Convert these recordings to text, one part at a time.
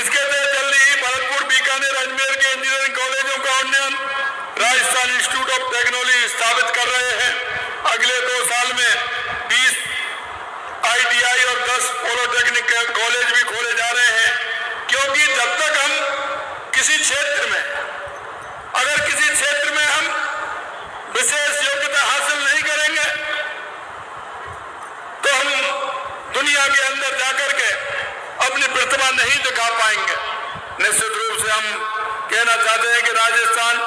इसके तहत जल्दी ही भरतपुर, बीकानेर, अजमेर के इंजीनियरिंग कॉलेजों का उन्नयन राजस्थान इंस्टीट्यूट ऑफ टेक्नोलॉजी स्थापित कर रहे हैं। अगले 2 साल में 20 ITI और 10 पॉलिटेक्निक कॉलेज भी खोले जा रहे हैं, क्योंकि जब तक हम किसी क्षेत्र में, अगर किसी क्षेत्र में हम विशेष योग्यता हासिल नहीं करेंगे तो हम दुनिया के अंदर जाकर के अपनी प्रतिभा नहीं दिखा पाएंगे। निश्चित रूप से हम कहना चाहते हैं कि राजस्थान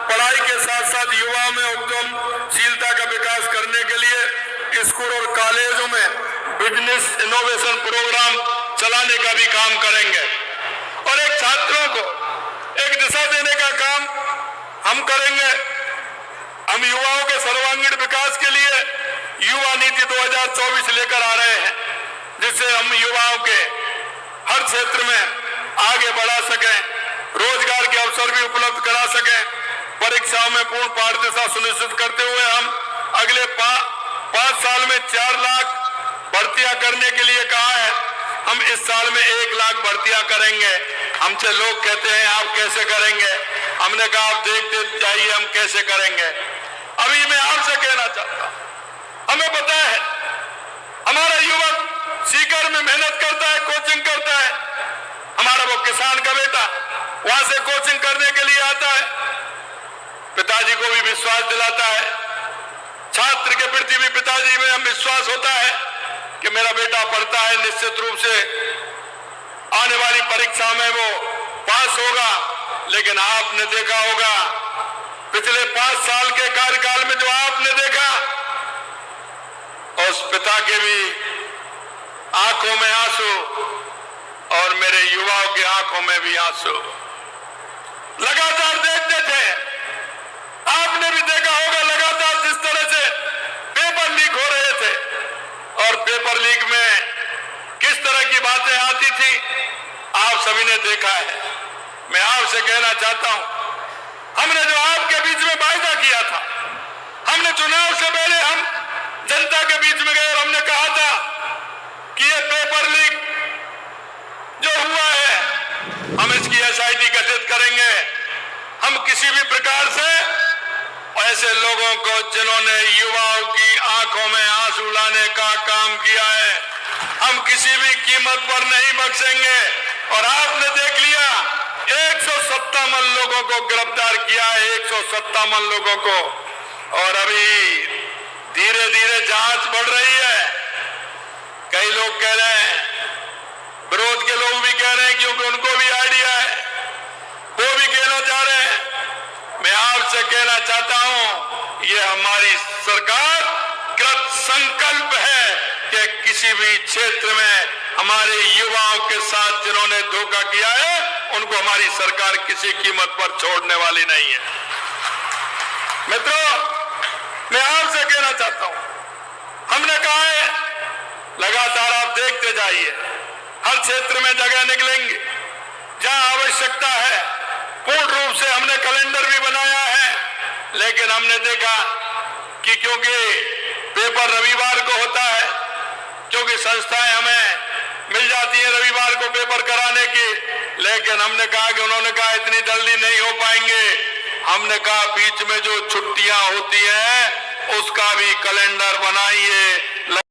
पढ़ाई के साथ साथ युवाओं में उद्यमशीलता का विकास करने के लिए स्कूल और कॉलेजों में बिजनेस इनोवेशन प्रोग्राम चलाने का भी काम करेंगे और एक छात्रों को एक दिशा देने का काम हम करेंगे। हम युवाओं के सर्वांगीण विकास के लिए युवा नीति 2024 लेकर आ रहे हैं, जिससे हम युवाओं के हर क्षेत्र में आगे बढ़ा सकें, रोजगार के अवसर भी उपलब्ध करा सकें। परीक्षाओं में पूर्ण पारदर्शिता सुनिश्चित करते हुए हम अगले 5 साल में 4 लाख भर्तियां करने के लिए कहा है। हम इस साल में 1 लाख भर्तियां करेंगे। हमसे लोग कहते हैं आप कैसे करेंगे, हमने कहा आप देखते जाइए हम कैसे करेंगे। अभी मैं आपसे कहना चाहता हूं, हमें पता है हमारा युवक सीकर में मेहनत करता है, कोचिंग करता है। हमारा वो किसान का बेटा वहां से कोचिंग करने के लिए आता है, पिताजी को भी विश्वास दिलाता है, छात्र के प्रति भी पिताजी में हम विश्वास होता है कि मेरा बेटा पढ़ता है, निश्चित रूप से आने वाली परीक्षा में वो पास होगा। लेकिन आपने देखा होगा पिछले 5 साल के कार्यकाल में जो आपने देखा, उस पिता के भी आंखों में आंसू और मेरे युवाओं की आंखों में भी आंसू लगातार देखते थे। आपने भी देखा होगा लगातार जिस तरह से पेपर लीक हो रहे थे और पेपर लीक में किस तरह की बातें आती थी, आप सभी ने देखा है। मैं आपसे कहना चाहता हूं, हमने जो आपके बीच में वायदा किया था, हमने चुनाव से पहले हम जनता के बीच में गए और हमने कहा था कि ये पेपर लीक जो हुआ है हम इसकी SIT गठित करेंगे। हम किसी भी प्रकार से ऐसे लोगों को जिन्होंने युवाओं की आंखों में आंसू लाने का काम किया है, हम किसी भी कीमत पर नहीं बख्शेंगे। और आपने देख लिया 157 लोगों को गिरफ्तार किया है, 157 लोगों को। और अभी धीरे धीरे जांच बढ़ रही है। कई लोग कह रहे हैं, विरोध के लोग भी कह रहे हैं, क्योंकि उनको भी आइडिया है, वो भी कहना चाह रहे हैं। मैं आपसे कहना चाहता हूं, ये हमारी सरकार कृत संकल्प है कि किसी भी क्षेत्र में हमारे युवाओं के साथ जिन्होंने धोखा किया है, उनको हमारी सरकार किसी कीमत पर छोड़ने वाली नहीं है। मित्रों, मैं आपसे कहना चाहता हूं, हमने कहा है लगातार आप देखते जाइए, हर क्षेत्र में जगह निकलेंगे जहां आवश्यकता है। पूर्ण रूप से हमने कैलेंडर भी बनाया है, लेकिन हमने देखा कि क्योंकि पेपर रविवार को होता है, क्योंकि संस्थाएं हमें मिल जाती हैं रविवार को पेपर कराने की, लेकिन हमने कहा कि उन्होंने कहा इतनी जल्दी नहीं हो पाएंगे। हमने कहा बीच में जो छुट्टियां होती हैं उसका भी कैलेंडर बनाइए।